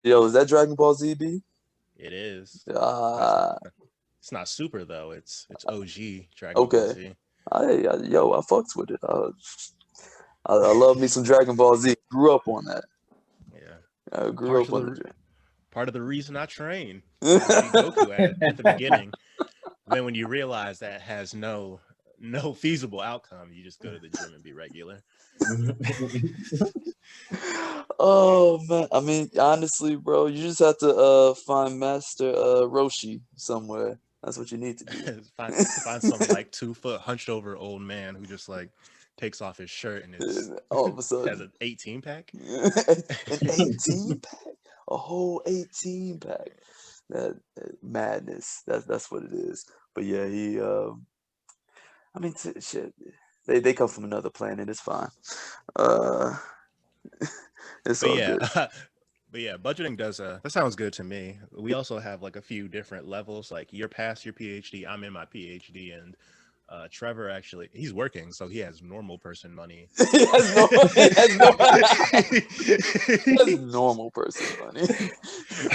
Yo, is that Dragon Ball Z B? It is. That's Ah, it's not super though. It's OG Dragon Ball okay. Z. Yo, I fucks with it. I love me some Dragon Ball Z. Grew up on that. Yeah. I grew Part up of on the part of the reason I train. I want to be the. Goku at the beginning. Then when you realize that has no feasible outcome, you just go to the gym and be regular. Oh man, I mean, honestly, bro, you just have to find Master Roshi somewhere. That's what you need to do. find some like 2 foot hunched over old man who just like takes off his shirt and it's And all of a has sudden, an 18 pack. an 18 pack, a whole 18 pack. That madness. That's what it is. But yeah, he. I mean, shit. They come from another planet. It's fine. Uh, it's But all yeah, good. but yeah, budgeting does that sounds good to me. We also have like a few different levels. Like you're past your PhD, I'm in my PhD, and Trevor actually he's working, so he has normal person money, He has no. He has no. That's normal person money.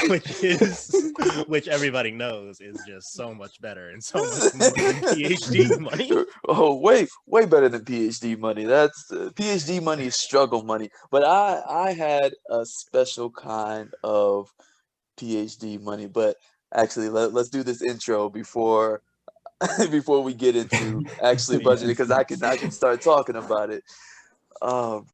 which is which everybody knows is just so much better and so much more than PhD money. Oh, way better than PhD money. That's PhD money is struggle money. But I had a special kind of PhD money. But actually, let's do this intro before before we get into actually budgeting because I can start talking about it. Um,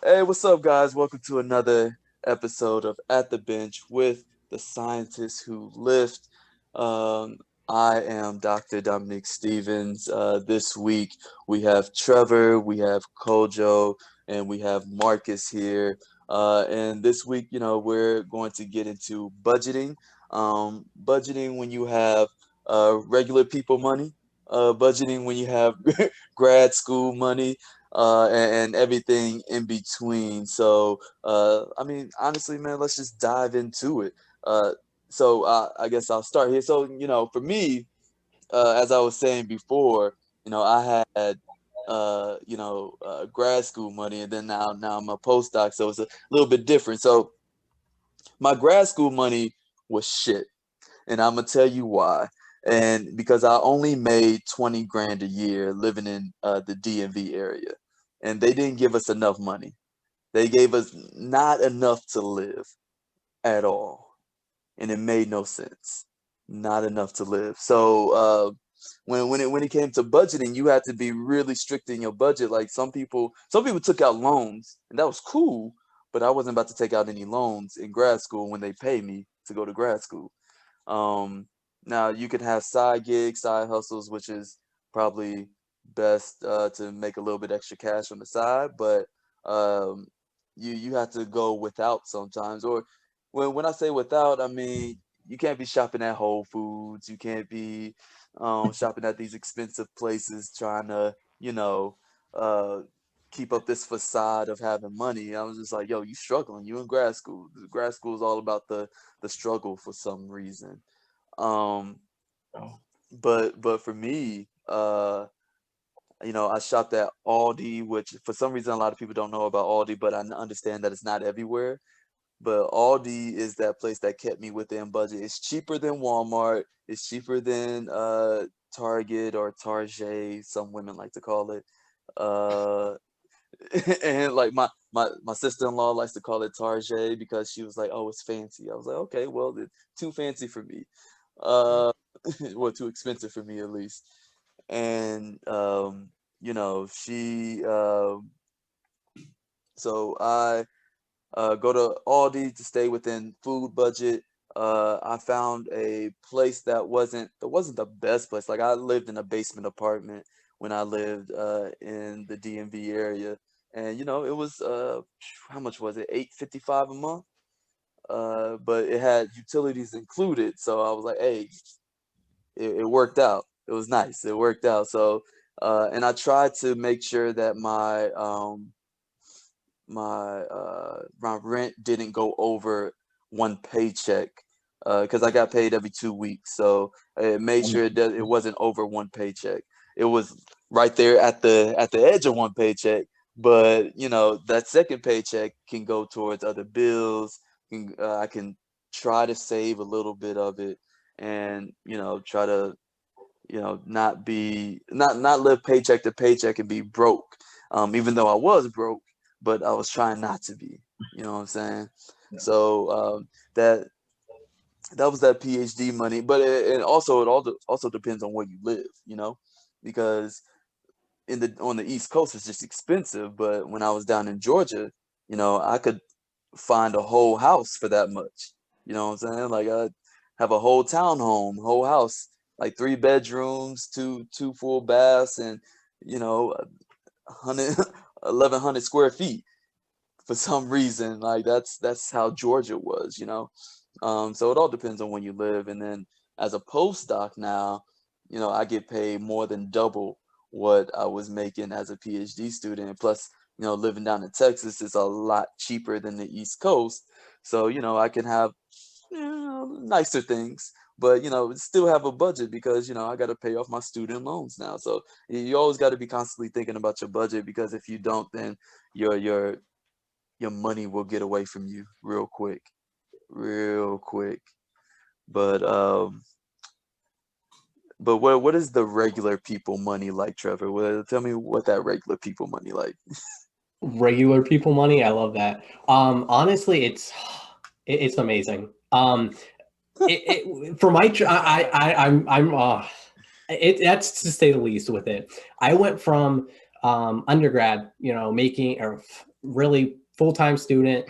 Hey, what's up, guys? Welcome to another episode of At the Bench with the scientists who lift. Um, I am Dr. Dominic Stevens. This week we have Trevor, we have Kojo, and we have Marcus here. And this week, we're going to get into budgeting. Budgeting when you have regular people money, budgeting when you have grad school money, and everything in between. So, I mean, honestly, man, let's just dive into it. Uh, I guess I'll start here. So, for me, as I was saying before, I had, grad school money, and then now I'm a postdoc, so it's a little bit different. So, my grad school money was shit, and I'm gonna tell you why. And because I only made 20 grand a year living in the DMV area, and they didn't give us enough money. They gave us not enough to live at all, and it made no sense. Not enough to live. So when it came to budgeting, you had to be really strict in your budget. Like some people took out loans, and that was cool. But I wasn't about to take out any loans in grad school when they pay me to go to grad school. Um, Now you can have side gigs, side hustles, which is probably best to make a little bit extra cash on the side, but um, you have to go without sometimes. Or when I say without, I mean you can't be shopping at Whole Foods. You can't be shopping at these expensive places trying to, uh, keep up this facade of having money. I was just like, yo, you struggling. You in grad school. Grad school is all about the struggle for some reason. Um, but for me, I shopped at Aldi, which for some reason a lot of people don't know about Aldi, but I understand that it's not everywhere. But Aldi is that place that kept me within budget. It's cheaper than Walmart. It's cheaper than Target or Target, some women like to call it. Uh, and like my sister-in-law likes to call it Target because she was like, "Oh, it's fancy." I was like, "Okay, well, it's too fancy for me." Uh, well, too expensive for me at least. And she so I go to Aldi to stay within food budget. I found a place that wasn't the best place. Like I lived in a basement apartment when I lived in the DMV area, and it was how much was it? 8.55 a month. But it had utilities included, so I was like, hey, it worked out. It was nice. It worked out. So, and I tried to make sure that my rent didn't go over one paycheck because I got paid every 2 weeks, so it made sure it wasn't over one paycheck. It was right there at the edge of one paycheck, but that second paycheck can go towards other bills. I can try to save a little bit of it, and try to not live paycheck to paycheck and be broke. Even though I was broke, but I was trying not to be. You know what I'm saying? Yeah. So that that was that PhD money, but and also also depends on where you live. Because on the East Coast it's just expensive, but when I was down in Georgia, I could find a whole house for that much. You know what I'm saying? Like I have a whole townhome, whole house, like 3 bedrooms, two full baths, and 100 1,100 square feet for some reason. Like that's how Georgia was. So it all depends on when you live. And then as a postdoc now, I get paid more than double what I was making as a PhD student. And plus, living down in Texas is a lot cheaper than the East Coast. So, I can have nicer things, but still have a budget because I got to pay off my student loans now. So you always got to be constantly thinking about your budget, because if you don't, then your money will get away from you real quick. But what is the regular people money like, Trevor? Well, tell me what that regular people money like. Regular people money, I love that. Honestly, it's amazing. For my that's to say the least with it. I went from undergrad, making a really full-time student,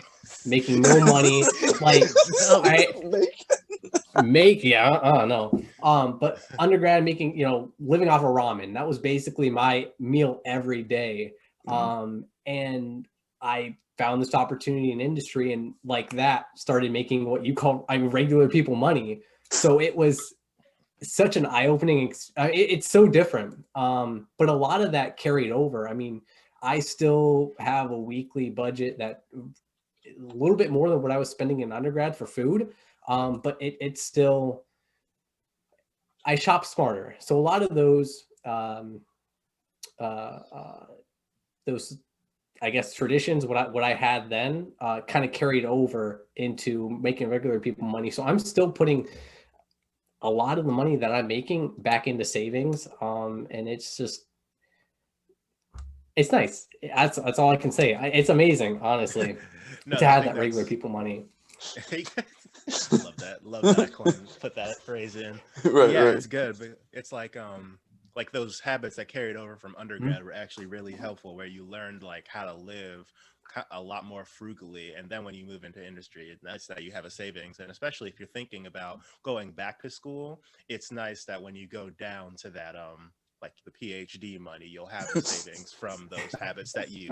making no money, like I make no but undergrad making living off of ramen. That was basically my meal every day. And I found this opportunity in industry, and like that started making what you call regular people money. So it was such an eye-opening it's so different, but a lot of that carried over. I mean, I still have a weekly budget that a little bit more than what I was spending in undergrad for food, but it's still, I shop smarter. So a lot of those those I guess traditions, what I had then, kind of carried over into making regular people money. So I'm still putting a lot of the money that I'm making back into savings, and it's nice. That's all I can say. It's amazing, honestly, No, to I have think that regular that's people money. love that. Love that Quinn put that phrase in. Right, Yeah, right. it's good, but it's like those habits that carried over from undergrad were actually really helpful, where you learned like how to live a lot more frugally. And then when you move into industry, it's nice that you have a savings. And especially if you're thinking about going back to school, it's nice that when you go down to that like the PhD money, you'll have a savings from those habits that you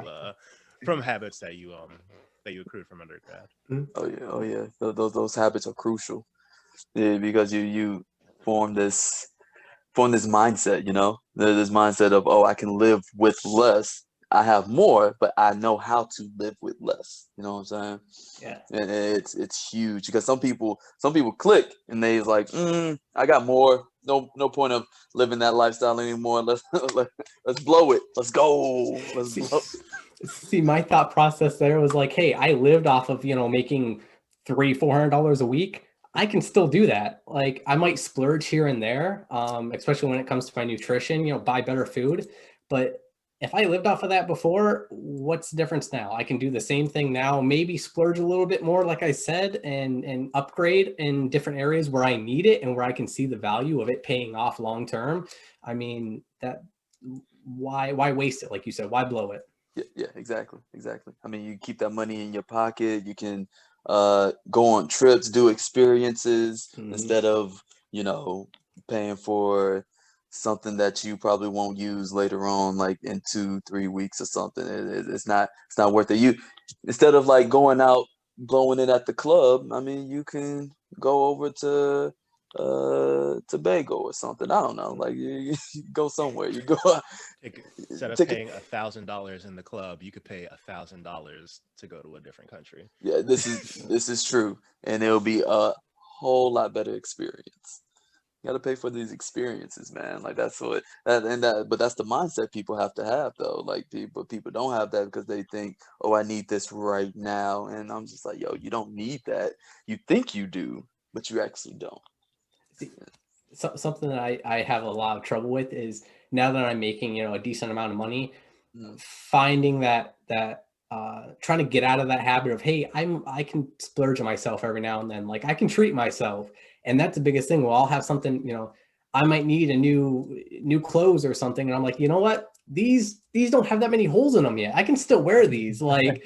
that you accrued from undergrad. Oh yeah, oh yeah. Those habits are crucial. Yeah, because you form this form this mindset. This mindset of, oh, I can live with less. I have more, but I know how to live with less. You know what I'm saying? Yeah. And it's huge, because some people click and they like, I got more. No point of living that lifestyle anymore. Let's blow it. Let's go. Let's See, blow. see, my thought process there was like, hey, I lived off of making $300-400 a week. I can still do that. Like, I might splurge here and there, especially when it comes to my nutrition. Buy better food. But if I lived off of that before, what's the difference now? I can do the same thing now. Maybe splurge a little bit more, like I said, and upgrade in different areas where I need it and where I can see the value of it paying off long term. I mean, that why waste it? Like you said, why blow it? Yeah, exactly. I mean, you keep that money in your pocket. You can go on trips, do experiences, instead of, paying for something that you probably won't use later on, like in 2-3 weeks or something. It's not worth it. Instead of like going out blowing it at the club, I mean, you can go over to Tobago or something. I don't know. Like you go somewhere. You go Instead of take it. paying $1,000 in the club, you could pay $1,000 to go to a different country. Yeah, this is true, and it'll be a whole lot better experience. You gotta pay for these experiences, man. Like that's what but that's the mindset people have to have though. Like people don't have that because they think, oh, I need this right now. And I'm just like, yo, you don't need that. You think you do, but you actually don't. See, something that I have a lot of trouble with is now that I'm making, a decent amount of money, Mm, finding that trying to get out of that habit of, hey, I can splurge on myself every now and then. Like I can treat myself. And that's the biggest thing. Well, I'll have something, I might need a new clothes or something. And I'm like, you know what? These don't have that many holes in them yet. I can still wear these. Like,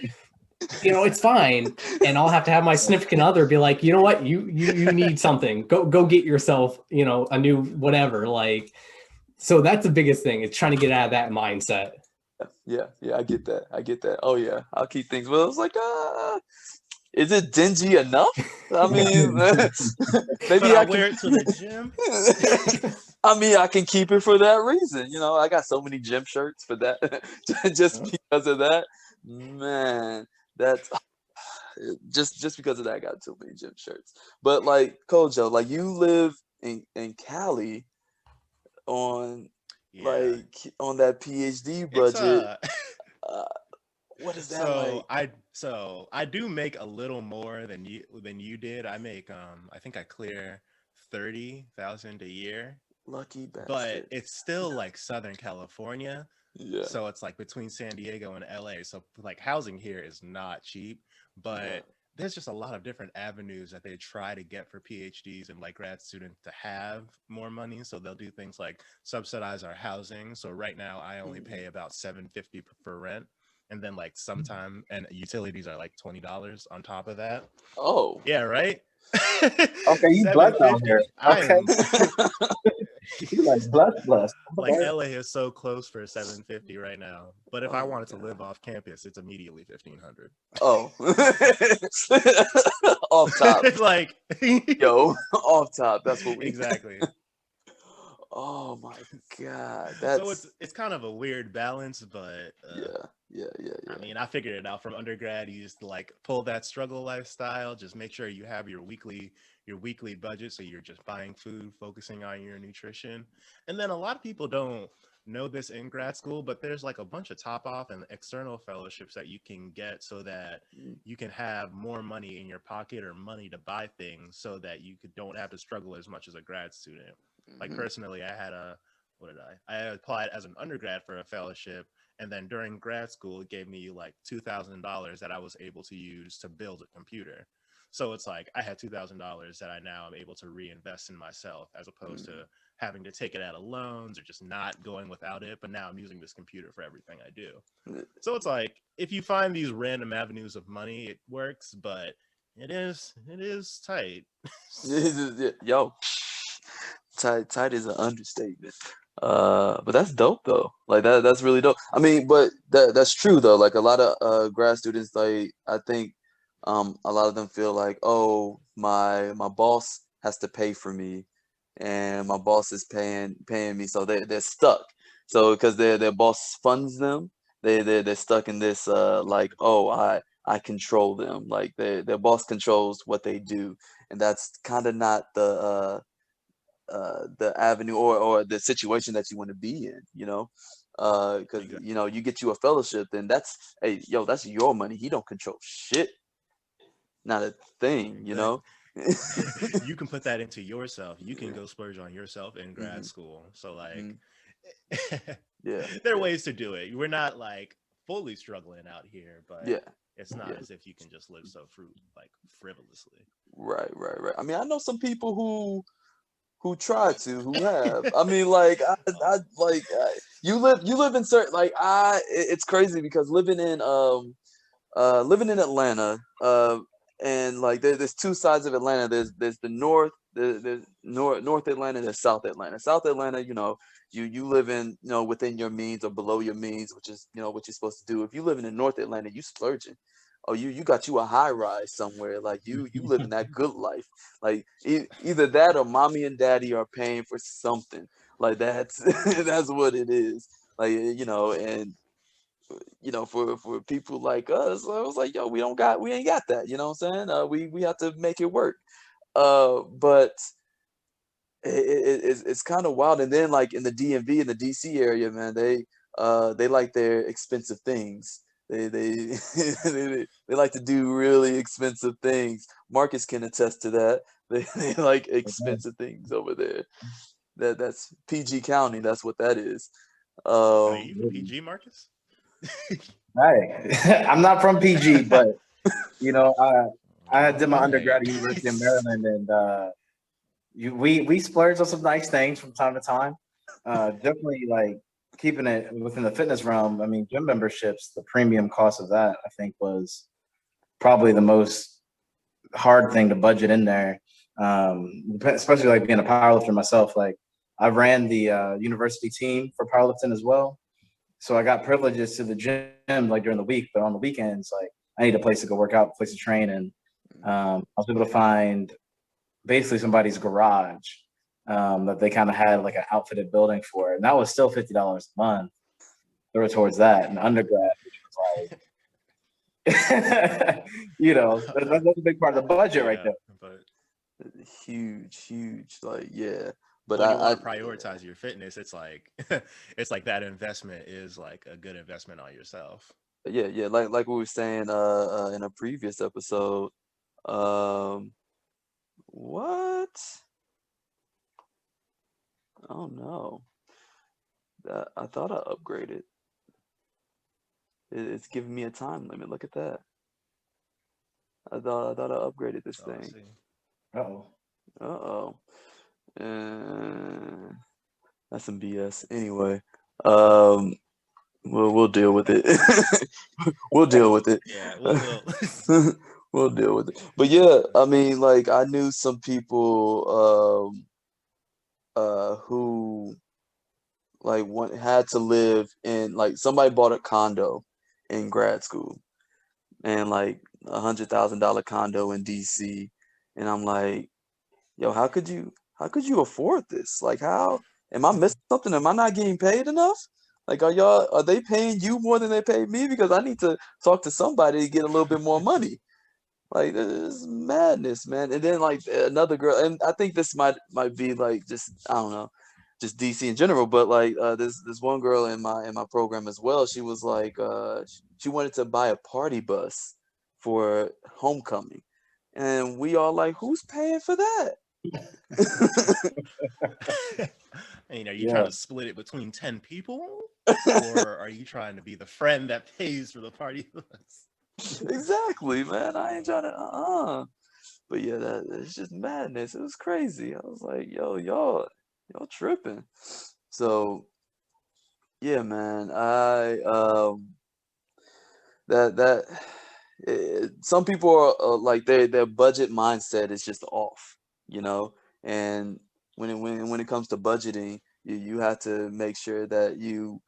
it's fine. And I'll have to have my significant other be like, you know what? You need something. Go get yourself, a new whatever. Like, so that's the biggest thing. It's trying to get out of that mindset. yeah, I get that. I get that. Oh yeah, I'll keep things. Well, it's like, is it dingy enough? I mean, But maybe I I wear can. it to the gym. I mean, I can keep it for that reason. I got so many gym shirts for that, just because of that. Man, that's just because of that. I got too many gym shirts. But like Kojo, like you live in Cali on Yeah. like on that PhD It's budget. Uh, what is that like? I do make a little more than you did. I make I think I clear 30,000 a year, Lucky but bastard. it's still like Southern California. Yeah, So it's like between San Diego and LA. So like housing here is not cheap, yeah. but there's just a lot of different avenues that they try to get for PhDs and like grad students to have more money. So they'll do things like subsidize our housing. So right now I only Mhm. pay about 750 for rent. And then like sometime and utilities are like $20 on top of that. Oh. Yeah, right? Okay, you blessed out here. 750. I Okay, am you like blessed. like Okay. LA is so close for 750 right now. But if I Oh my wanted to live God. off campus, it's immediately 1,500. Oh. Off top. Like Yo, off top. That's what we. exactly. Oh my God. So That's it's kind of a weird balance, but yeah, yeah, yeah, I yeah. mean, I figured it out from undergrad. You just like pull that struggle lifestyle. Just make sure you have your weekly budget, so you're just buying food, focusing on your nutrition. And then a lot of people don't know this in grad school, but there's like a bunch of top off and external fellowships that you can get so that Mm, you can have more money in your pocket or money to buy things so that don't have to struggle as much as a grad student. Like mhm, personally, I had a what did I applied as an undergrad for a fellowship, and then during grad school it gave me like $2,000 that I was able to use to build a computer. So it's like I had $2,000 that I now am able to reinvest in myself as opposed mhm. to having to take it out of loans or just not going without it. But now I'm using this computer for everything I do. So it's like if you find these random avenues of money, it works, but it is tight. Yo, tight is an understatement. But that's dope though. Like that's really dope. I mean, but that's true though. Like a lot of grad students, like I think a lot of them feel like, oh, my boss has to pay for me, and my boss is paying me, so they're stuck. So because their boss funds them, they're stuck in this like, oh, I control them. Like their boss controls what they do, and that's kind of not the avenue or the situation that you want to be in, because Exactly. you get you a fellowship, then that's, hey, yo, that's your money. He don't control shit, not a thing. Exactly. You can put that into yourself. You can Yeah. go splurge on yourself in grad Hmm. school. So like Hmm. Yeah, there are yeah, ways to do it. We're not like fully struggling out here, but yeah, it's not yeah. as if you can just live so like frivolously. Right, right, right. I mean, I know some people who try to, who have. I mean, like I Oh, like you live in certain, like it's crazy because living in Atlanta, and like there's two sides of Atlanta. There's the north, there's North Atlanta, there's South Atlanta. South Atlanta, you live in, within your means or below your means, which is what you're supposed to do. If you live in North Atlanta, you splurging. oh, you got you a high rise somewhere, like you living that good life, like either that or mommy and daddy are paying for something, like that's that's what it is, like and for people like us, I was like, yo, we ain't got that, you know what I'm saying? We have to make it work. But it's kind of wild. And then like in the DMV in the DC area, man, they like their expensive things. They they like to do really expensive things. Marcus can attest to that. They like expensive things over there. That's PG County. That's what that is. Are you from PG, Marcus? Hey, I'm not from PG, but I did my undergrad at University of Maryland, and we splurged on some nice things from time to time. Definitely like keeping it within the fitness realm. I mean, gym memberships, the premium cost of that, I think, was probably the most hard thing to budget in there. Especially like being a powerlifter myself. Like I ran the university team for powerlifting as well. So I got privileges to the gym like during the week, but on the weekends, like I need a place to go work out, a place to train. And I was able to find basically somebody's garage that they kind of had like an outfitted building for. And that was still $50 a month. They were towards that. And undergrad, which was like, that's a big part of the budget right there. But huge, like, yeah. But when you want to prioritize your fitness, it's like it's like that investment is like a good investment on yourself. Yeah, like we were saying in a previous episode. What? Oh no. I thought I upgraded. It's giving me a time limit. Look at that. I thought I upgraded this thing. Uh-oh. Uh-oh. That's some BS. Anyway, we'll deal with it. We'll deal with it. Yeah, we'll deal with it. But yeah, I mean, like I knew some people who like had to live in, like, somebody bought a condo in grad school, and like $100,000 condo in DC, and I'm like, yo, how could you afford this? Like, how am I missing something? Am I not getting paid enough? Like, are they paying you more than they pay me? Because I need to talk to somebody to get a little bit more money. Like, this is madness, man. And then like another girl, and I think this might be like just, I don't know, just DC in general, but like this one girl in my program as well. She was like she wanted to buy a party bus for homecoming, and we all like, who's paying for that? And, are you trying to split it between 10 people, or are you trying to be the friend that pays for the party bus? Exactly, man. I ain't trying to but yeah, it's just madness. It was crazy. I was like, yo, y'all tripping. So yeah, man. Some people are like their budget mindset is just off, and when it comes to budgeting, you have to make sure that you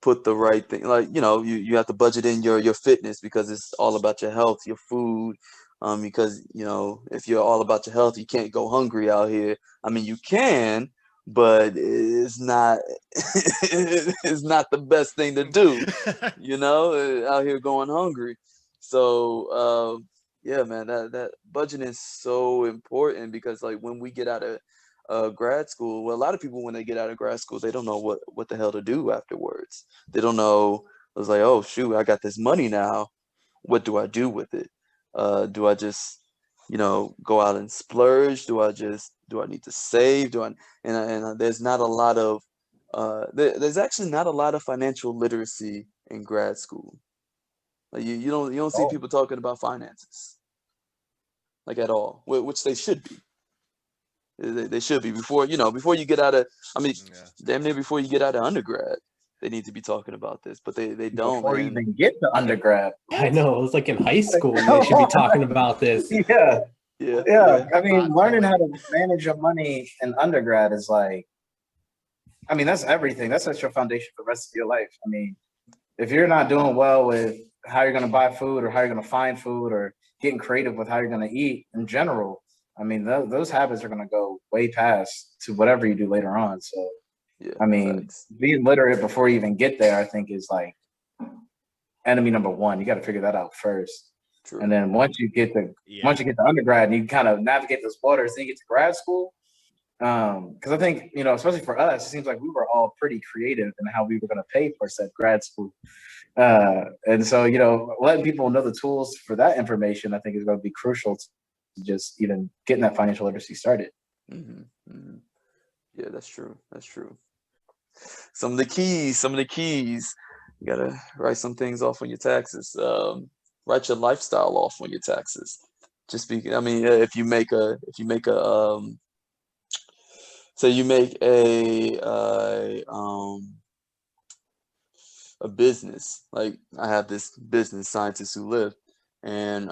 put the right thing, like, you have to budget in your fitness, because it's all about your health, your food, because if you're all about your health, you can't go hungry out here. I mean, you can, but it's not it's not the best thing to do, out here going hungry. So yeah, man, that budgeting is so important, because like when we get out of grad school, well, a lot of people, when they get out of grad school, they don't know what the hell to do afterwards. They don't know. It's like, oh shoot, I got this money now. What do I do with it? Do I just go out and splurge? Do I need to save? And there's not a lot of there's actually not a lot of financial literacy in grad school. Like you don't see people talking about finances, like, at all, which they should be. They should be before you get out of, I mean, damn near before you get out of undergrad, they need to be talking about this, but they don't. Before you even get to undergrad. I know, it was like in high school they should be talking about this. Yeah. I mean, learning how to manage your money in undergrad is like, I mean, that's everything. That's your foundation for the rest of your life. I mean, if you're not doing well with how you're gonna buy food or how you're gonna find food or getting creative with how you're gonna eat in general. I mean, those habits are gonna go way past to whatever you do later on. So, Yeah, I mean, facts. being literate before you even get there, I think is like enemy number one. You got to figure that out first. And True. then once Yeah. you get to undergrad and you kind of navigate those waters, then you get to grad school. Because I think, especially for us, it seems like we were all pretty creative in how we were going to pay for said grad school. And so, letting people know the tools for that information, I think is going to be crucial to just even getting that financial literacy started. Hmm. Hmm. Yeah, that's true. That's true. Some of the keys. You gotta write some things off on your taxes. Write your lifestyle off on your taxes. Just be, I mean, so you make a business. Like I have this business, Scientists Who Live, and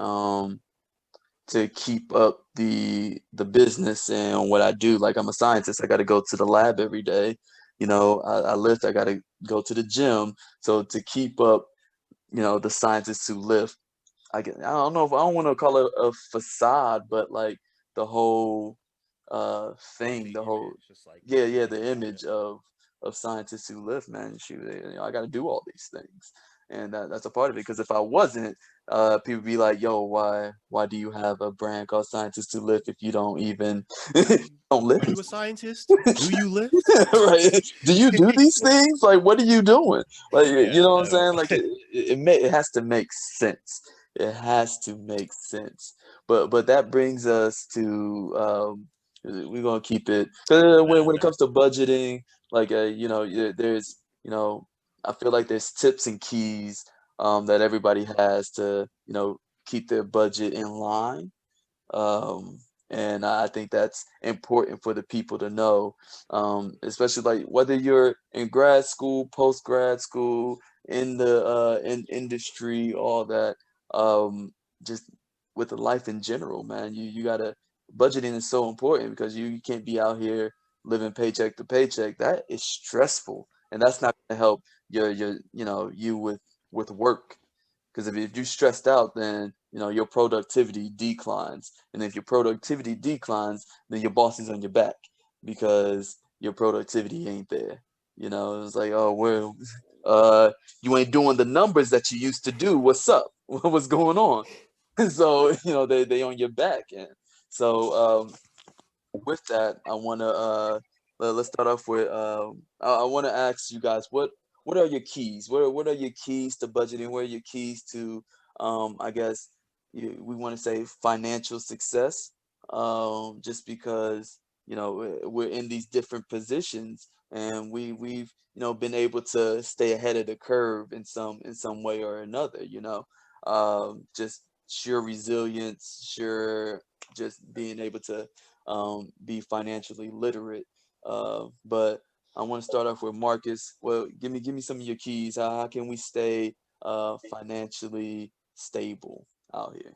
to keep up the business and what I do. Like I'm a scientist, I got to go to the lab every day. I lift, I got to go to the gym. So to keep up, the Scientists Who Live, I don't know if I don't want to call it a facade, but like the whole thing, The the whole image, just like yeah, the maintaining it. image of Scientists Who Live, man. Shoot, I got to do all these things, and that's a part of it. Because if I wasn't, people be like, "Yo, why do you have a brand called Scientists Who Live if you don't even don't Are lift?" you a scientist? Do you lift? Right? Do you do these things? Like, what are you doing? Like, you Yeah, know what I'm no. saying? Like, it has to make sense. It has to make sense. But that brings us to we're gonna keep it when it No. comes to budgeting. Like, there's I feel like there's tips and keys that everybody has to keep their budget in line. um, and I think that's important for the people to know, especially like whether you're in grad school, post grad school, in the in industry, all that. Just with the life in general, man, you gotta budgeting is so important because you can't be out here living paycheck to paycheck. That is stressful, and that's not gonna help you with work. Because if you're stressed out, then your productivity declines, and if your productivity declines, then your boss is on your back because your productivity ain't there. It's like, oh well, you ain't doing the numbers that you used to do. What's up? What's going on? So they on your back, and so with that, I want to let's start off with I want to ask you guys what are your keys? What are your keys to budgeting? What are your keys to I guess we want to say financial success? Just because we're in these different positions and we've been able to stay ahead of the curve in some way or another. Just sheer resilience, sure, just being able to be financially literate. But I want to start off with Marcus. Well, give me some of your keys. How can we stay financially stable out here?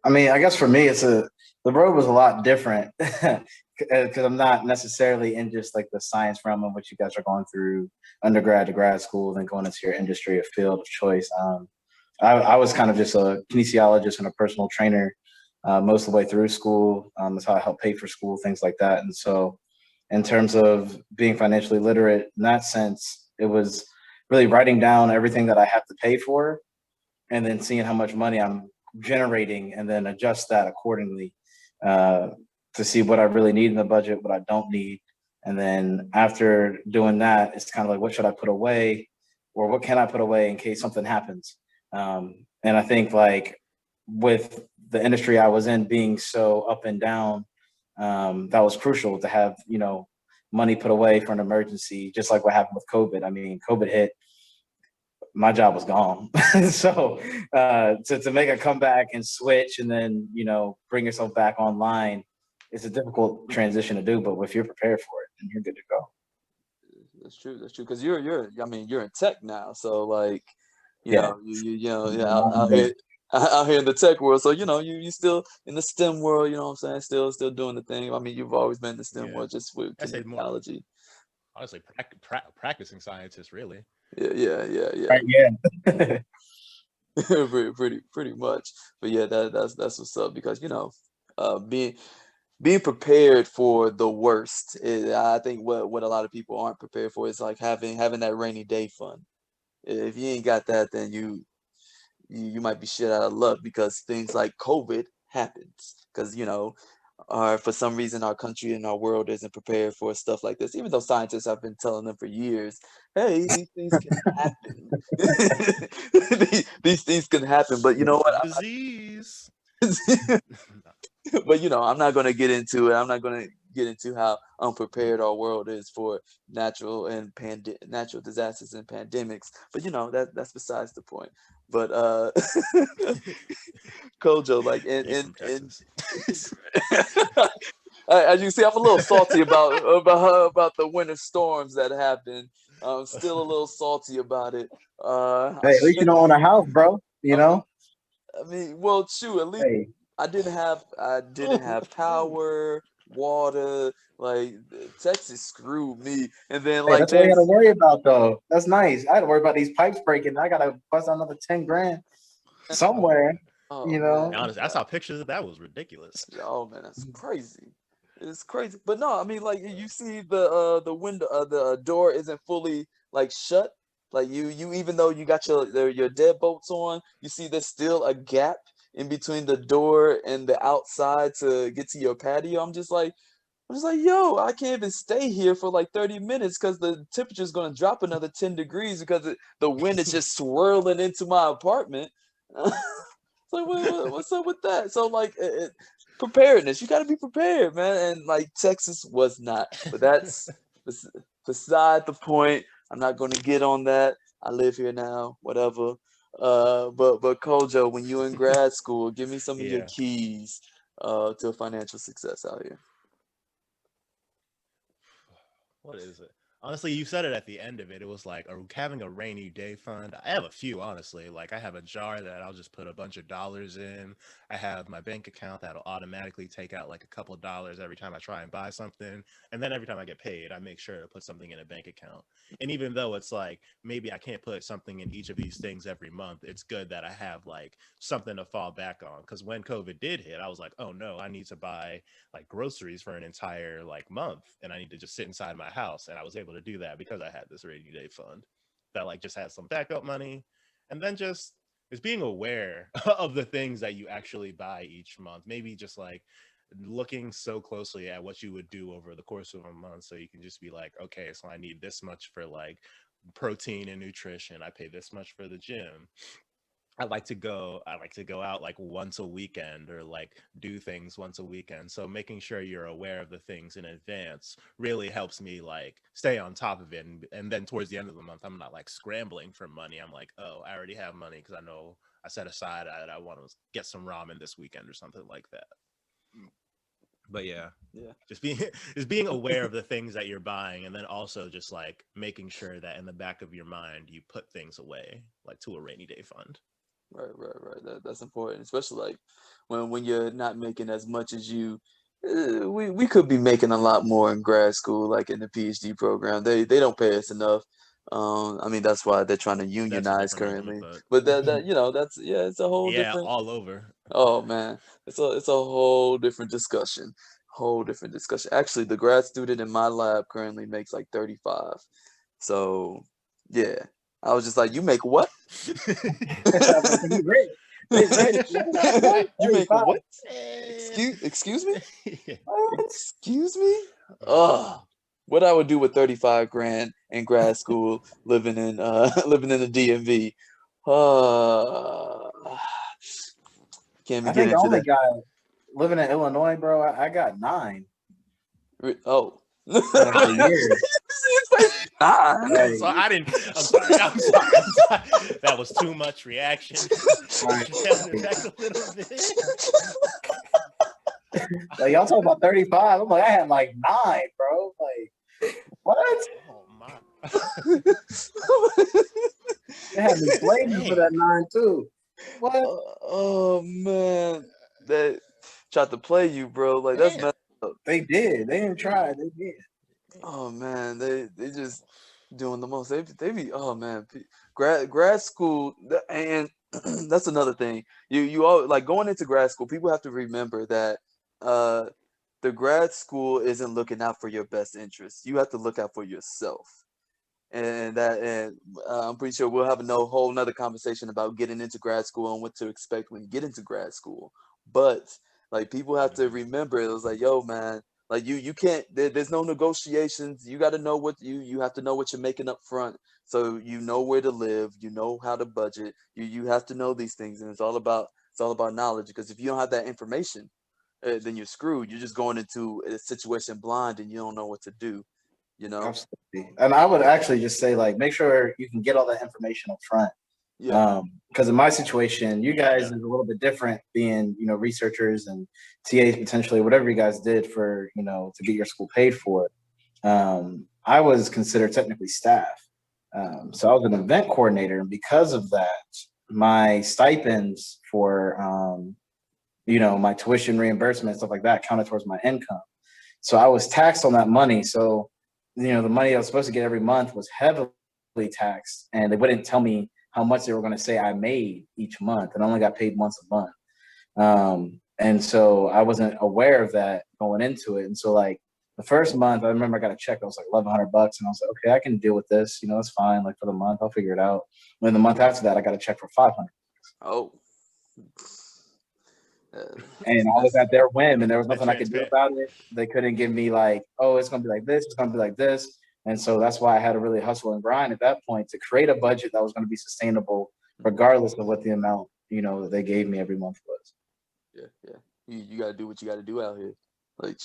I mean, I guess for me, the road was a lot different because I'm not necessarily in just like the science realm of what you guys are going through undergrad to grad school, then going into your industry or field of choice. I was kind of just a kinesiologist and a personal trainer most of the way through school. That's how I helped pay for school, things like that. And so, in terms of being financially literate in that sense, it was really writing down everything that I have to pay for and then seeing how much money I'm generating and then adjust that accordingly uh, to see what I really need in the budget, what I don't need. And then after doing that, it's kind of like, what should I put away or what can I put away in case something happens? And I think like with the industry I was in being so up and down, that was crucial to have, money put away for an emergency, just like what happened with COVID. I mean, COVID hit, my job was gone. So to make a comeback and switch and then, bring yourself back online, it's a difficult transition to do, but if you're prepared for it, then you're good to go. That's true. That's true. Because you're I mean you're in tech now, so like Yeah. yeah, out here out here in the tech world. So you still in the STEM world. You know what I'm saying? Still doing the thing. I mean you've always been in the STEM Yeah. world, just with I say more technology. honestly practicing scientists really. Yeah, yeah, yeah, yeah. Right. Yeah. pretty much. But yeah, that's what's up because being prepared for the worst. I think what a lot of people aren't prepared for is like having that rainy day fund. If you ain't got that, then you might be shit out of luck because things like COVID happens because for some reason our country and our world isn't prepared for stuff like this. Even though scientists have been telling them for years, hey, these things can happen. These things can happen, but you know what? Disease. But I'm not going to get into it. I'm not going to get into how unprepared our world is for natural disasters and pandemics. But that's besides the point. But Kojo, like He's from Texas. as you see, I'm a little salty about the winter storms that happened. I'm still a little salty about it. Hey, at least you don't own a house, bro. I mean, well, shoot, at least Hey, I didn't have power, water. Like Texas screwed me, and then hey, like that's all you got to there's worry about, though. That's nice. I had to worry about these pipes breaking. I gotta bust out another 10 grand somewhere. oh You man, know, Honestly, I saw pictures of that. Was ridiculous. oh man, that's crazy. It's crazy, but no, I mean like you see the window the door isn't fully like shut. Like you even though you got your deadbolts on, you see there's still a gap in between the door and the outside to get to your patio. I'm just like, yo, I can't even stay here for like 30 minutes because the temperature is going to drop another 10 degrees because the wind is just swirling into my apartment. It's like, what's up with that? So, like, preparedness, you got to be prepared, man. And like, Texas was not, but that's beside the point. I'm not going to get on that. I live here now, whatever. But Kojo, when you in grad school, give me some of your Yeah. keys to financial success out here. What is it? Honestly, you said it at the end of it. It was like having a rainy day fund. I have a few, honestly. Like I have a jar that I'll just put a bunch of dollars in. I have my bank account that'll automatically take out like a couple of dollars every time I try and buy something. And then every time I get paid, I make sure to put something in a bank account. And even though it's like maybe I can't put something in each of these things every month, it's good that I have like something to fall back on. Because when COVID did hit, I was like, oh no, I need to buy like groceries for an entire like month, and I need to just sit inside my house. And I was able to do that because I had this rainy day fund that like just had some backup money. And then just being aware of the things that you actually buy each month. Maybe just like looking so closely at what you would do over the course of a month, so you can just be like, okay, so I need this much for like protein and nutrition, I pay this much for the gym. I like to go out like once a weekend, or like do things once a weekend. So making sure you're aware of the things in advance really helps me like stay on top of it. And then towards the end of the month, I'm not like scrambling for money. I'm like, oh, I already have money because I know I set aside I want to get some ramen this weekend or something like that. But yeah, Yeah. just being aware of the things that you're buying, and then also just like making sure that in the back of your mind you put things away like to a rainy day fund. Right. That's important, especially like when you're not making as much as you. We could be making a lot more in grad school, like in the PhD program. They don't pay us enough. I mean that's why they're trying to That's a unionize different argument, currently. but But that's it's a whole yeah, different. all over. Oh man, it's a whole different discussion. Whole different discussion. Actually, the grad student in my lab currently makes like 35. So yeah, I was just like, you make what? I'm like, you rich. Rich. You make 35. what? Man. Excuse me? What? Excuse me? Ugh. What I would do with 35 grand in grad school living in living in the DMV. Uh can't I even get think I into only that. got living in Illinois, bro. I got 9 Oh. for the year. Ah. So Like, I didn't. I'm sorry. I'm sorry. That was too much reaction. all right. Down it back a little bit. Like y'all talking about 35. I'm like, I had like 9, bro. Like, what? Oh my. They had me slaving for Dang. that 9 too. What? Oh man, they tried to play you, bro. Like that's Damn. messed up. They did. They didn't try. They did. Oh man, they just doing the most. They be oh man, grad school and that's another thing. You all like going into grad school. People have to remember that uh, the grad school isn't looking out for your best interests. You have to look out for yourself. And I'm pretty sure we'll have no whole nother conversation about getting into grad school and what to expect when you get into grad school. But like people have to Mhm. remember, it was like, yo, man, like you can't. There's no negotiations. You got to know what you have to know what you're making up front, so you know where to live, you know how to budget. You have to know these things, and it's all about knowledge. Because if you don't have that information, then you're screwed. You're just going into a situation blind, and you don't know what to do. You know? Absolutely. And I would actually just say, like, make sure you can get all that information up front. Yeah. Because in my situation, you guys Yeah. is a little bit different, being researchers and TAs potentially, whatever you guys did for to get your school paid for. I was considered technically staff, so I was an event coordinator, and because of that, my stipends for my tuition reimbursement, stuff like that, counted towards my income. So I was taxed on that money. So the money I was supposed to get every month was heavily taxed, and they wouldn't tell me how much they were going to say I made each month, and I only got paid once a month. And so I wasn't aware of that going into it. And so like the first month, I remember I got a check that was like $1,100, and I was like, okay, I can deal with this. That's fine. Like for the month, I'll figure it out. And then the month after that, I got a check for 500, Oh. Uh, and I was that's at their whim, and there was The nothing I could do transparent. about it. They couldn't give me like, oh, it's gonna be like this, it's gonna be like this. And so that's why I had to really hustle and grind at that point to create a budget that was going to be sustainable, regardless of what the amount that they gave me every month was. yeah. You gotta do what you gotta do out here. Like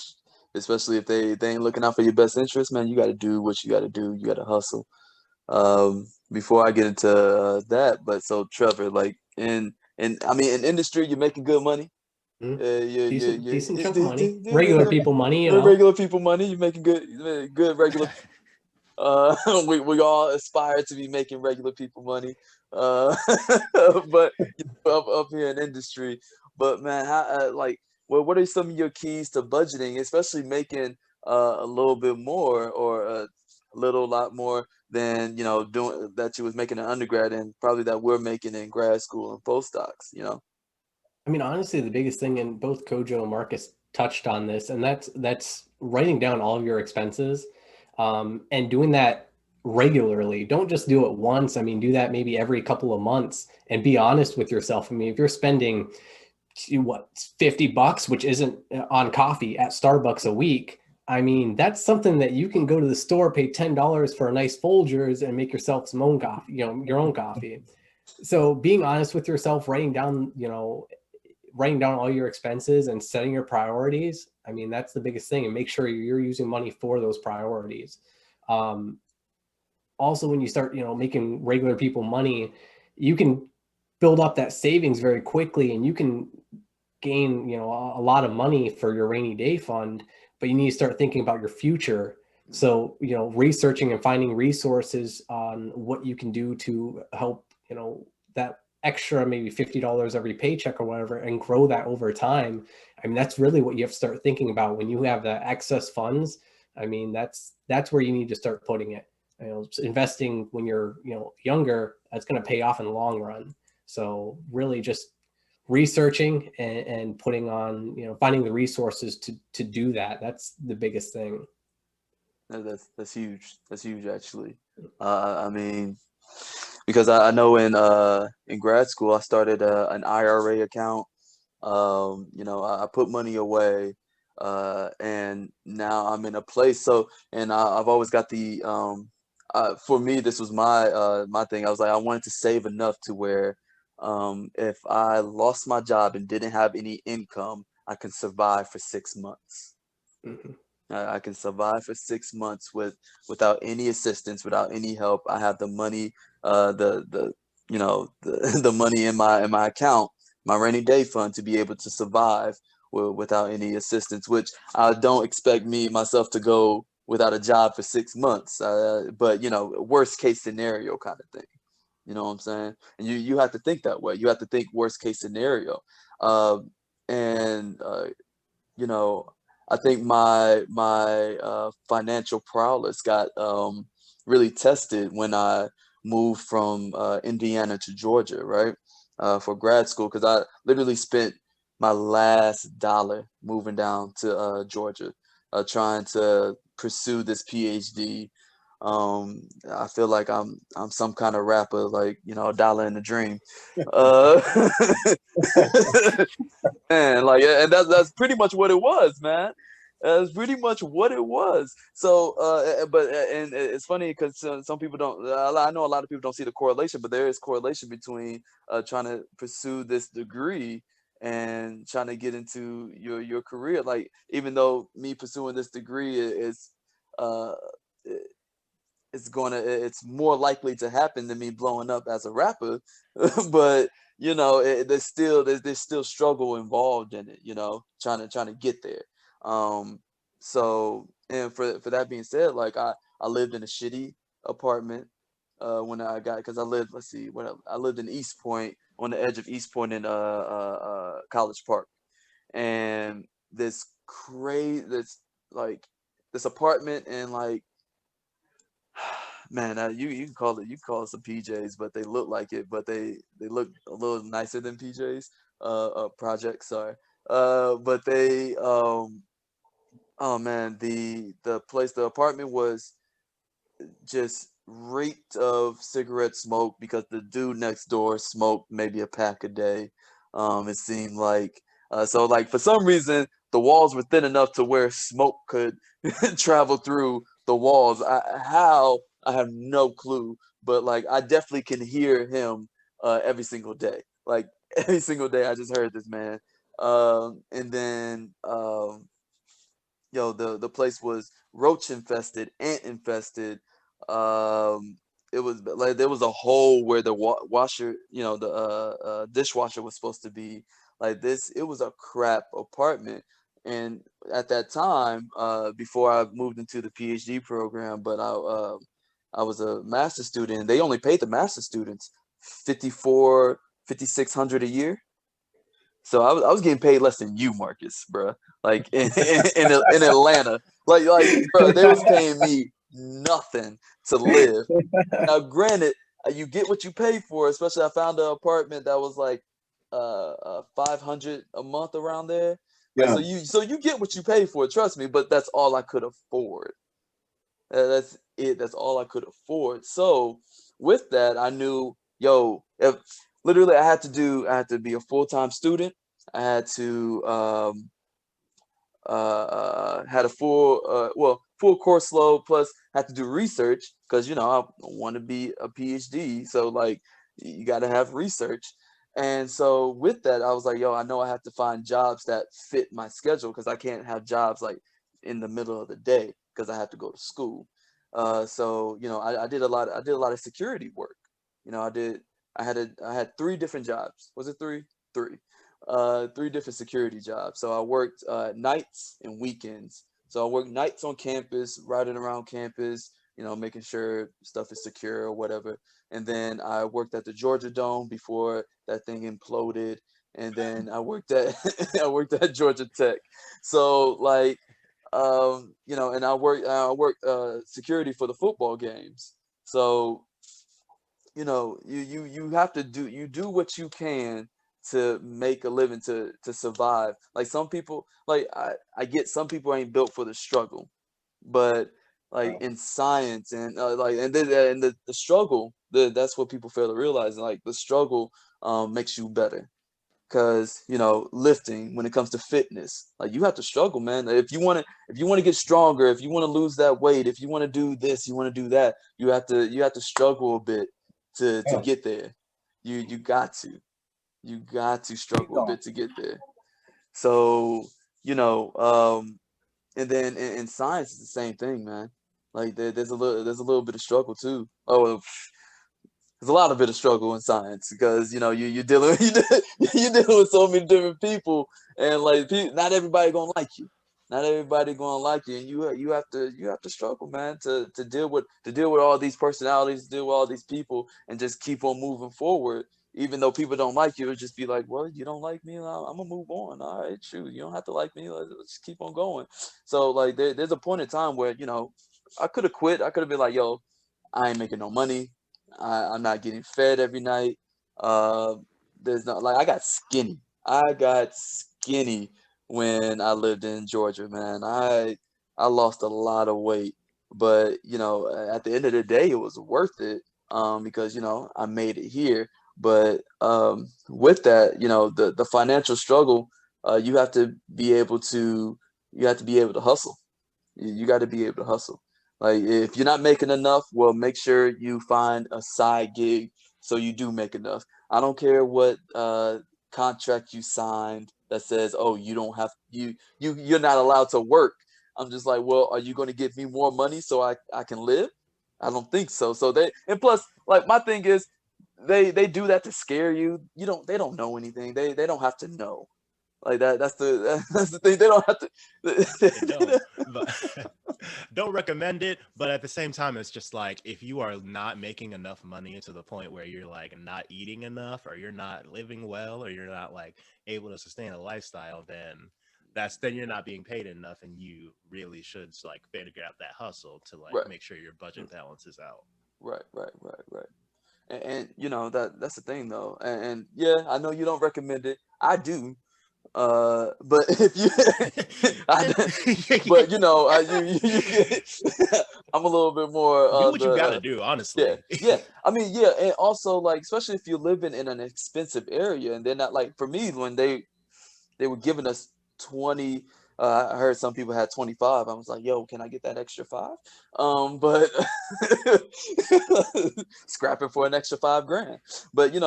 especially if they ain't looking out for your best interest, man, you gotta do what you gotta do. You gotta hustle. Before I get into that, but so Trevor, like in I mean in industry, you're making good money. Mhm. Decent chunk of money. Regular You people money, regular people money. You're making good regular. We all aspire to be making regular people money, uh, but up here in industry. But man, how like what are some of your keys to budgeting, especially making a little bit more or a little lot more than doing that you was making in undergrad and probably that we're making in grad school and postdocs. I mean, honestly, the biggest thing, and both Kojo and Marcus touched on this, and that's writing down all of your expenses, and doing that regularly. Don't just do it once. I mean, do that maybe every couple of months, and be honest with yourself. I mean, if you're spending what $50, which isn't on coffee at Starbucks a week, I mean, that's something that you can go to the store, pay $10 for a nice Folgers, and make yourself some own coffee, your own coffee. So being honest with yourself, writing down all your expenses and setting your priorities. I mean, that's the biggest thing, and make sure you're using money for those priorities. Um, Also, when you start, making regular people money, you can build up that savings very quickly, and you can gain, a lot of money for your rainy day fund. But you need to start thinking about your future. So, researching and finding resources on what you can do to help, that extra maybe $50 every paycheck or whatever, and grow that over time. I mean, that's really what you have to start thinking about when you have the excess funds. I mean, that's where you need to start putting it. Investing when you're younger, that's going to pay off in the long run. So really just researching and putting on, finding the resources to do that. That's the biggest thing. That's huge. That's huge, actually. I mean, because I know in grad school I started an IRA account. I put money away, and now I'm in a place. So, and I've always got for me, this was my thing. I was like, I wanted to save enough to where, if I lost my job and didn't have any income, I can survive for 6 months. Mhm. I can survive for 6 months without any assistance, without any help. I have the money, the money in my account, my rainy day fund, to be able to survive without any assistance. Which I don't expect me myself to go without a job for 6 months. But worst case scenario kind of thing. You know what I'm saying? And you have to think that way. You have to think worst case scenario. Uh, and you know, I think my financial prowess got really tested when I moved from Indiana to Georgia, right? for grad school because I literally spent my last dollar moving down to Georgia, trying to pursue this PhD. I feel like I'm some kind of rapper, like a dollar in a dream. Uh, man, like, and that's pretty much what it was, man. That's pretty much what it was. So, and it's funny because some people don't. I know a lot of people don't see the correlation, but there is correlation between trying to pursue this degree and trying to get into your career. Like, even though me pursuing this degree is, uh, it's more likely to happen than me blowing up as a rapper, but there's still struggle involved in it, trying to get there. um so, and for that being said, like I lived in a shitty apartment when I got, because I lived, let's see, I lived in East Point, on the edge of East Point in College Park. And this like this apartment, and like, man, you can call it some PJs, but they look like it, but they look a little nicer than PJs. Project, sorry. But they oh man, the apartment was just reeked of cigarette smoke because the dude next door smoked maybe a pack a day. It seemed like, so like for some reason the walls were thin enough to where smoke could travel through the walls. How, I have no clue, but like I definitely can hear him every single day. Like every single day, I just heard this man. And then the place was roach infested, ant infested. um it was like there was a hole where the washer, the dishwasher was supposed to be. Like this, it was a crap apartment. And at that time, before I moved into the PhD program, but I was a master student, they only paid the master students 54 5600 a year. So I was getting paid less than you, Marcus, bro. Like in Atlanta, like bro, they was paying me nothing to live. Now, granted, you get what you pay for. Especially, I found an apartment that was like 500 a month around there. Like, Yeah. so you get what you pay for. Trust me, but that's all I could afford. That's it. That's all I could afford. So with that, I knew, yo, if literally I had to be a full-time student. I had to had a full course load, plus had to do research because I want to be a PhD. So like you got to have research. And so with that, I was like, yo, I know I have to find jobs that fit my schedule because I can't have jobs like in the middle of the day because I have to go to school. So I did a lot of security work. I had three different jobs. Was it three? Three. Three different security jobs. So I worked nights and weekends. So I worked nights on campus, riding around campus, making sure stuff is secure or whatever. And then I worked at the Georgia Dome before that thing imploded. And then I worked at I worked at Georgia Tech. So like, and I worked security for the football games. So you have to do what you can to make a living, to survive. Like some people, like I get some people ain't built for the struggle, but like in science and the struggle, that's what people fail to realize. Like the struggle makes you better. Because lifting, when it comes to fitness, like you have to struggle, man. If you want to get stronger, if you want to lose that weight, if you want to do this, you want to do that, you have to struggle a bit to Yeah. get there. You got to Keep struggle a going. bit to get there. So you know and then in science it's the same thing, man. Like there's a little bit of struggle too. Oh, there's a lot of bit of struggle in science because you're dealing you're dealing with so many different people, and like not everybody gonna like you. Not everybody gonna like you, and you have to struggle, man, to deal with all these personalities, deal with all these people, and just keep on moving forward. Even though people don't like you, it'll just be like, well, you don't like me, I'm gonna move on. All right, shoot, you don't have to like me. Let's just keep on going. So like there's a point in time where I could have quit. I could have been like, yo, I ain't making no money. I'm not getting fed every night. Uh, there's not like I got skinny. I got skinny when I lived in Georgia, man. I lost a lot of weight, but at the end of the day, it was worth it because I made it here. But with that, the financial struggle, you have to be able to hustle. You got to be able to hustle. Like if you're not making enough, well, make sure you find a side gig so you do make enough. I don't care what contract you signed that says, "Oh, you don't have you're not allowed to work." I'm just like, well, are you going to give me more money so I can live? I don't think so. So and plus, like my thing is, they do that to scare you. They don't know anything. They don't have to know. Like that's the thing. They don't have They don't, to. but don't recommend it. But at the same time, it's just like if you are not making enough money to the point where you're like not eating enough, or you're not living well, or you're not like able to sustain a lifestyle, then you're not being paid enough, and you really should like figure out that hustle to like Right, make sure your budget balances out. right. And that's the thing though. And yeah, I know you don't recommend it. I do. But if you, I, but I'm a little bit more Do what you gotta the do, yeah, honestly. yeah. I mean, yeah, and also like especially if you're living in an expensive area, and they're not like for me when they were giving us 20. I heard some people had 25. I was like, yo, can I get that extra five? But scrapping for an extra 5 grand. But you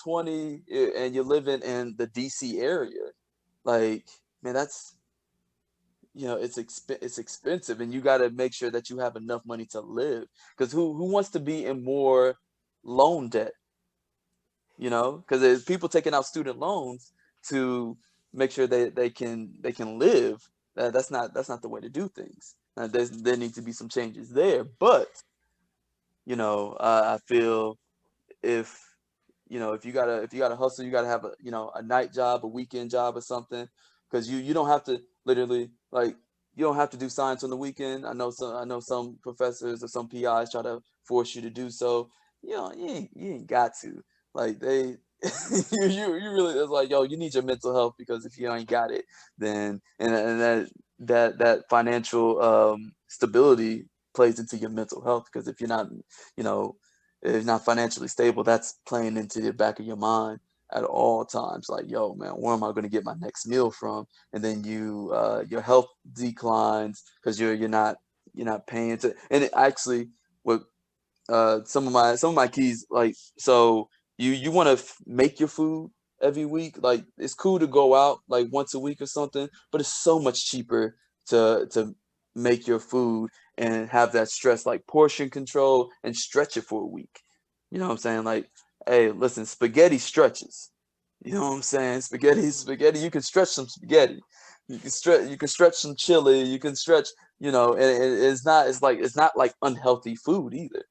20 and you're living in the DC area. Like, man, that's it's expensive, and you got to make sure that you have enough money to live. Because who wants to be in more loan debt? Because there's people taking out student loans to make sure they can live. That's not the way to do things. There need to be some changes there. But I feel if if you gotta hustle, you gotta have a night job, a weekend job, or something, because you don't have to literally like you don't have to do science on the weekend. I know some professors or some PIs try to force you to do so. You ain't got to. Like they you really it's like, yo, you need your mental health, because if you ain't got it, then and that financial stability plays into your mental health, because if you're not you know if you're not financially stable, that's playing into the back of your mind at all times. Like, yo, man, where am I going to get my next meal from? And then your health declines because you're not paying to. And it actually, what some of my keys, like, so you want to make your food every week. Like it's cool to go out like once a week or something, but it's so much cheaper to make your food and have that stress, like portion control, and stretch it for a week. You know what I'm saying? Like, hey, listen, spaghetti stretches. You know what I'm saying? Spaghetti, you can stretch some spaghetti. You can stretch some chili, you can stretch, and it's not like unhealthy food either.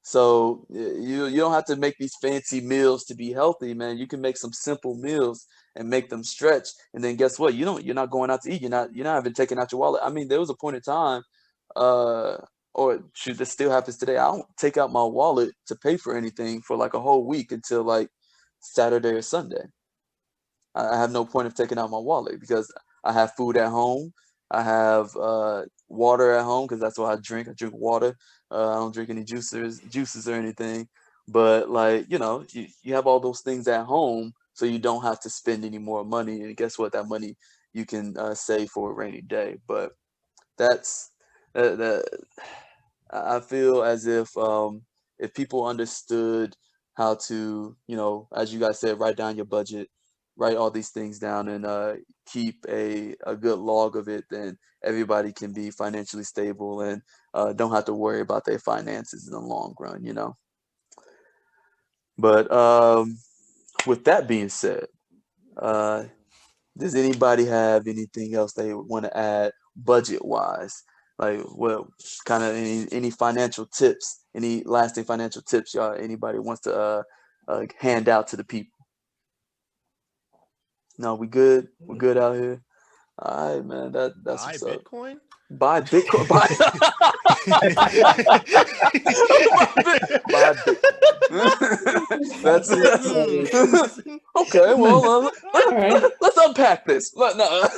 So you don't have to make these fancy meals to be healthy, man. You can make some simple meals and make them stretch. And then guess what? You're not going out to eat. You're not even taking out your wallet. I mean, there was a point in time, uh, or shoot, this still happens today. I don't take out my wallet to pay for anything for like a whole week until like Saturday or Sunday. I have no point of taking out my wallet because I have food at home. I have water at home because that's what I drink. I drink water. I don't drink any juices or anything. But like you have all those things at home, so you don't have to spend any more money. And guess what? That money you can save for a rainy day. But that's that. I feel as if people understood how to, as you guys said, write down your budget, write all these things down, and keep a good log of it, then everybody can be financially stable and don't have to worry about their finances in the long run. But with that being said, uh, does anybody have anything else they want to add budget wise? Like, well, kind of any financial tips, any lasting financial tips, y'all? Anybody wants to hand out to the people? No, we good. We're good out here. All right, man. That's Buy what's up. Bitcoin? Buy Bitcoin. Buy, buy Bitcoin. That's okay. Well, All right. let's unpack this. No, no,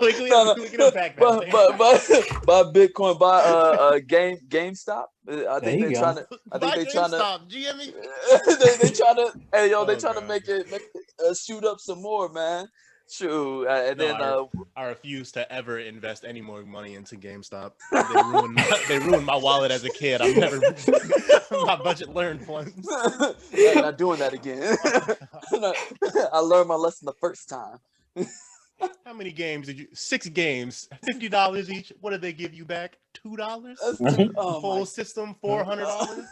we no. can unpack that. Buy Bitcoin. Buy GameStop. I There think you they're go. trying to. I think Buy they're trying to. GameStop, GME. they trying to. Hey yo, they Oh, trying to God. make it shoot up some more, man. True. And No, then I refuse to ever invest any more money into GameStop. They ruined my wallet as a kid. I'm never my budget learned once. not doing that again. I learned my lesson the first time. How many games did you? 6 games, $50 each. What did they give you back? $2. Oh Full my. system, $400.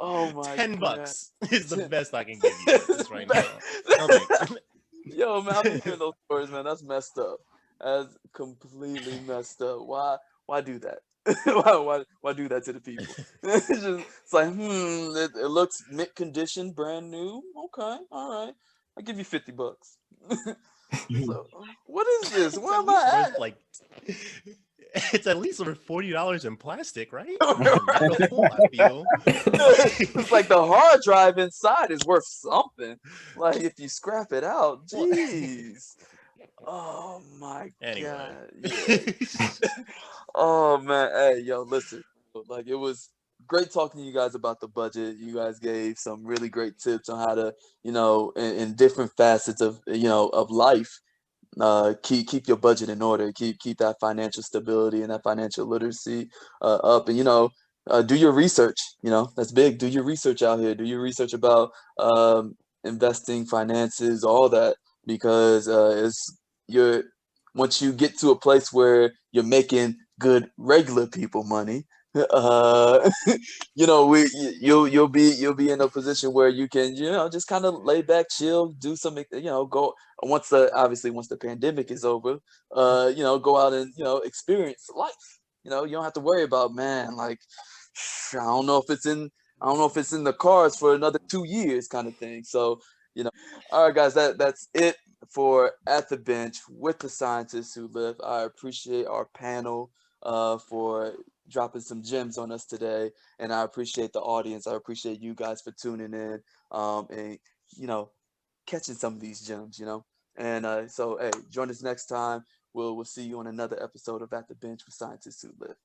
Oh my. $10 God. is the best I can give you just right now. No thanks. Yo, man, I've been hearing those stories, man. That's messed up. That's completely messed up. Why do that? Why do that to the people? It's like, it looks mint condition, brand new. Okay, all right. I'll give you $50. So, what is this? Where am I at? Like, it's at least over $40 in plastic, right? Right. Not the full, I feel. It's like the hard drive inside is worth something. Like if you scrap it out, jeez. Oh my Anyway. God. Yeah. Oh man. Hey, yo, listen. Like it was great talking to you guys about the budget. You guys gave some really great tips on how to, in different facets of, of life, keep your budget in order, keep that financial stability and that financial literacy up, and do your research. That's big. Do your research out here. Do your research about investing, finances, all that, because it's you're once you get to a place where you're making good regular people money, uh you'll be in a position where you can just kind of lay back, chill, do something, go once the pandemic is over, go out and experience life. You don't have to worry about, man, like, I don't know if it's in the cards for another 2 years kind of thing. So, all right, guys, that's it for At the Bench with the Scientists Who Live. I appreciate our panel for dropping some gems on us today, and I appreciate the audience. I appreciate you guys for tuning in, and catching some of these gems. And so, hey, join us next time. We'll see you on another episode of At the Bench with Scientists Who Live.